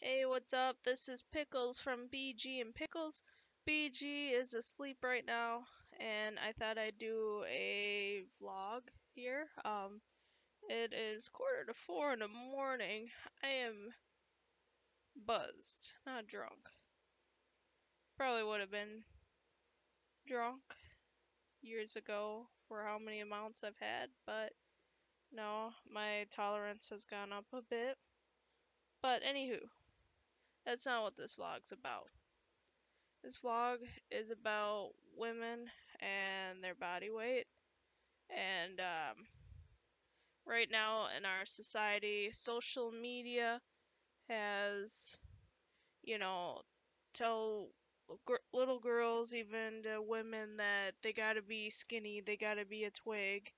Hey, what's up? This is Pickles from BG and Pickles. BG is asleep right now, and I thought I'd do a vlog here. It is 3:45 in the morning. I am buzzed, not drunk. Probably would have been drunk years ago for how many amounts I've had, but no, my tolerance has gone up a bit. But anywho, that's not what this vlog's about. This vlog is about women and their body weight. And right now in our society, social media has, you know, tell little girls, even to women, that they gotta be skinny, they gotta be a twig.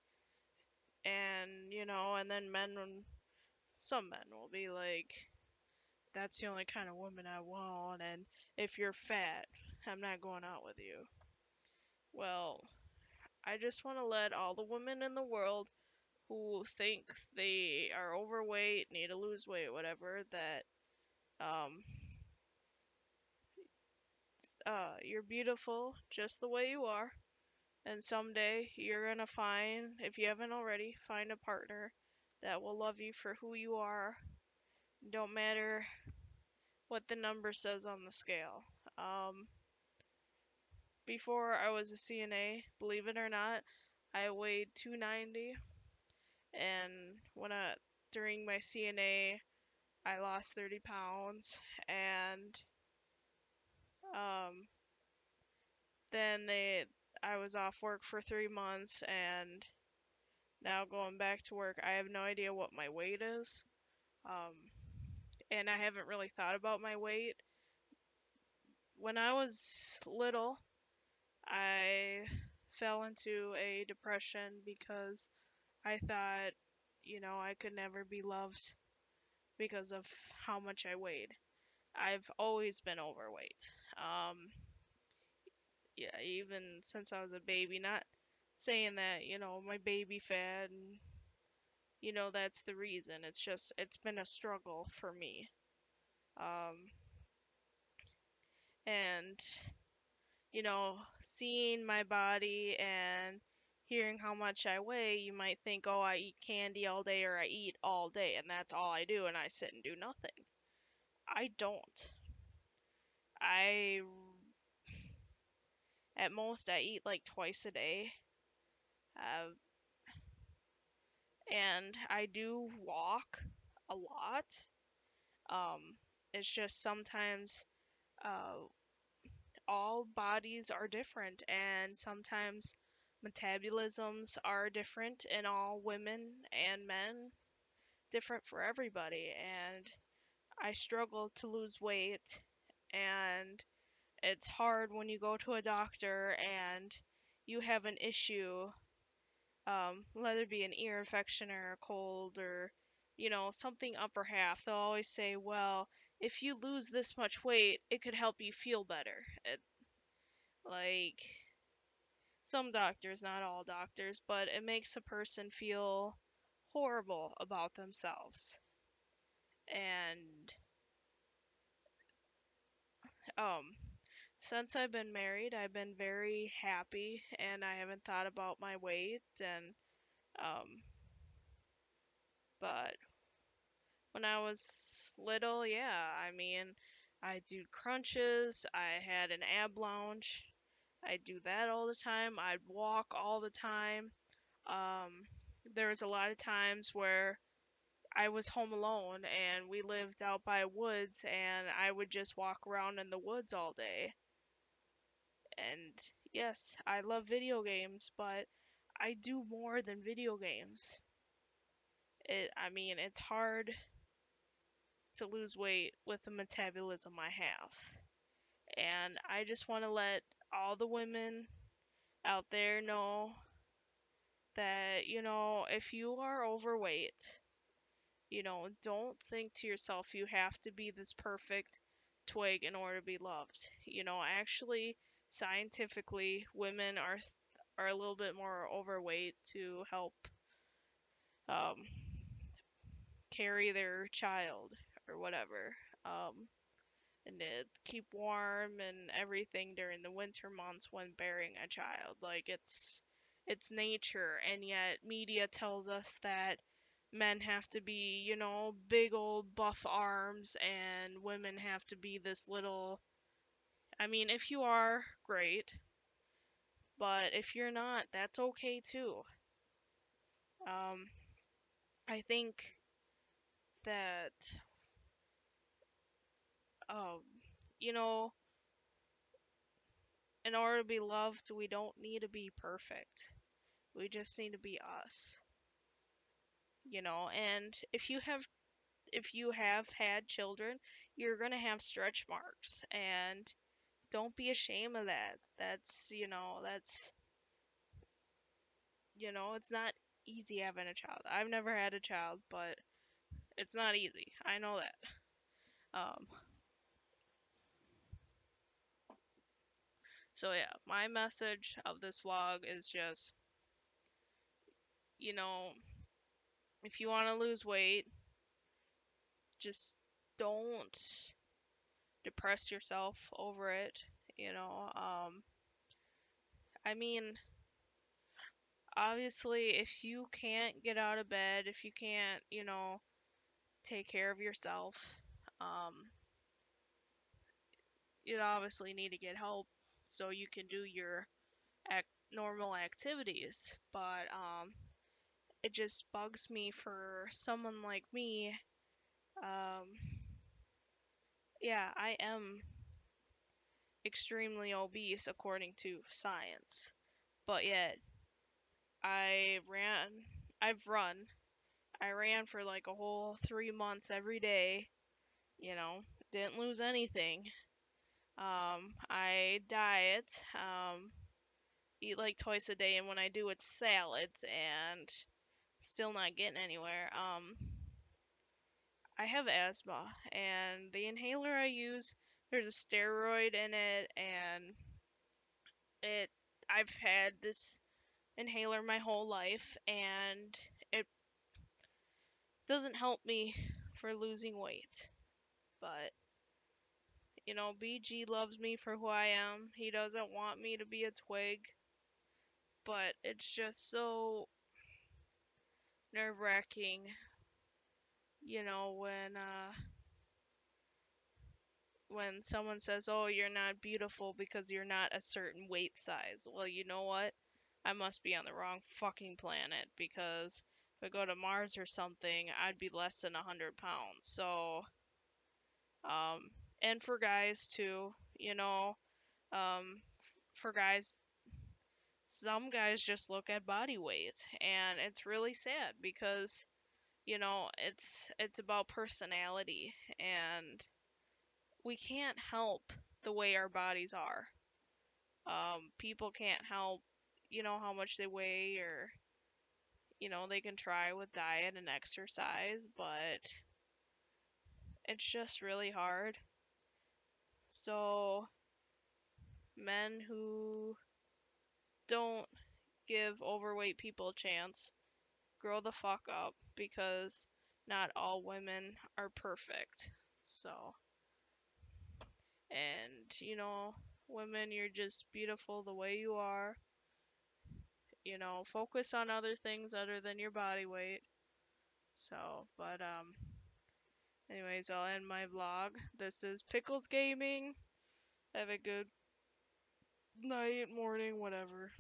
And, and then some men will be like, that's the only kind of woman I want, and if you're fat, I'm not going out with you. Well, I just want to let all the women in the world who think they are overweight, need to lose weight, whatever, that um, you're beautiful just the way you are. And someday you're gonna find, if you haven't already, find a partner that will love you for who you are. Don't matter what the number says on the scale. Um, Before I was a CNA, believe it or not, I weighed 290, and during my CNA, I lost 30 pounds, and um, then I was off work for 3 months, and now going back to work, I have no idea what my weight is, um, and I haven't really thought about my weight. When I was little, I fell into a depression because I thought, I could never be loved because of how much I weighed. I've always been overweight. Yeah, even since I was a baby. Not saying that, my baby fat and, that's the reason. It's just, it's been a struggle for me. Um, and, seeing my body and hearing how much I weigh, you might think, oh, I eat candy all day or I eat all day and that's all I do and I sit and do nothing. I don't. I, at most, I eat like twice a day. Uh, and I do walk a lot. Um, it's just sometimes uh, all bodies are different, and sometimes metabolisms are different in all women and men, different for everybody. And I struggle to lose weight, and it's hard when you go to a doctor and you have an issue, whether it be an ear infection or a cold or, something upper half. They'll always say, well, if you lose this much weight, it could help you feel better. Like, some doctors, not all doctors, but it makes a person feel horrible about themselves. And, um, since I've been married, I've been very happy and I haven't thought about my weight um, but when I was little, yeah, I mean, I do crunches, I had an ab lounge, I do that all the time, I'd walk all the time. Um, there was a lot of times where I was home alone and we lived out by woods and I would just walk around in the woods all day. And yes, I love video games, but I do more than video games. I mean, it's hard to lose weight with the metabolism I have. And I just want to let all the women out there know that, if you are overweight, don't think to yourself you have to be this perfect twig in order to be loved. Actually, scientifically, women are a little bit more overweight to help um, carry their child or whatever. And to keep warm and everything during the winter months when bearing a child. Like it's nature, and yet media tells us that men have to be, big old buff arms and women have to be this little. I mean, if you are, great, but if you're not, that's okay too. Um, I think that, um, you know, in order to be loved, we don't need to be perfect. We just need to be us. And if you have had children, you're going to have stretch marks, and don't be ashamed of that. It's not easy having a child. I've never had a child, but it's not easy. I know that. Um so yeah, my message of this vlog is just, you know, if you want to lose weight, just don't depress yourself over it, you know. I mean, obviously, if you can't get out of bed, if you can't, take care of yourself, um, you obviously need to get help so you can do your normal activities. But it just bugs me for someone like me. Um, yeah, I am extremely obese according to science, but yet I ran, I've run, I ran for like a whole 3 months every day, you know, didn't lose anything. I diet, eat like twice a day, and when I do, it's salads, and still not getting anywhere. I have asthma, and the inhaler I use, there's a steroid in it, and it, I've had this inhaler my whole life, and it doesn't help me for losing weight. But BG loves me for who I am. He doesn't want me to be a twig, but it's just so nerve-wracking, when someone says, "Oh, you're not beautiful because you're not a certain weight size." Well, you know what? I must be on the wrong fucking planet, because if I go to Mars or something, I'd be less than 100 pounds. So, um, and for guys too, um, for guys, some guys just look at body weight, and it's really sad because, it's about personality, and we can't help the way our bodies are. People can't help, how much they weigh, or, they can try with diet and exercise, but it's just really hard. So, men who don't give overweight people a chance, grow the fuck up, because not all women are perfect. So, and, women, you're just beautiful the way you are. Focus on other things other than your body weight. So, but anyways, I'll end my vlog. This is Pickles Gaming. Have a good night, morning, whatever.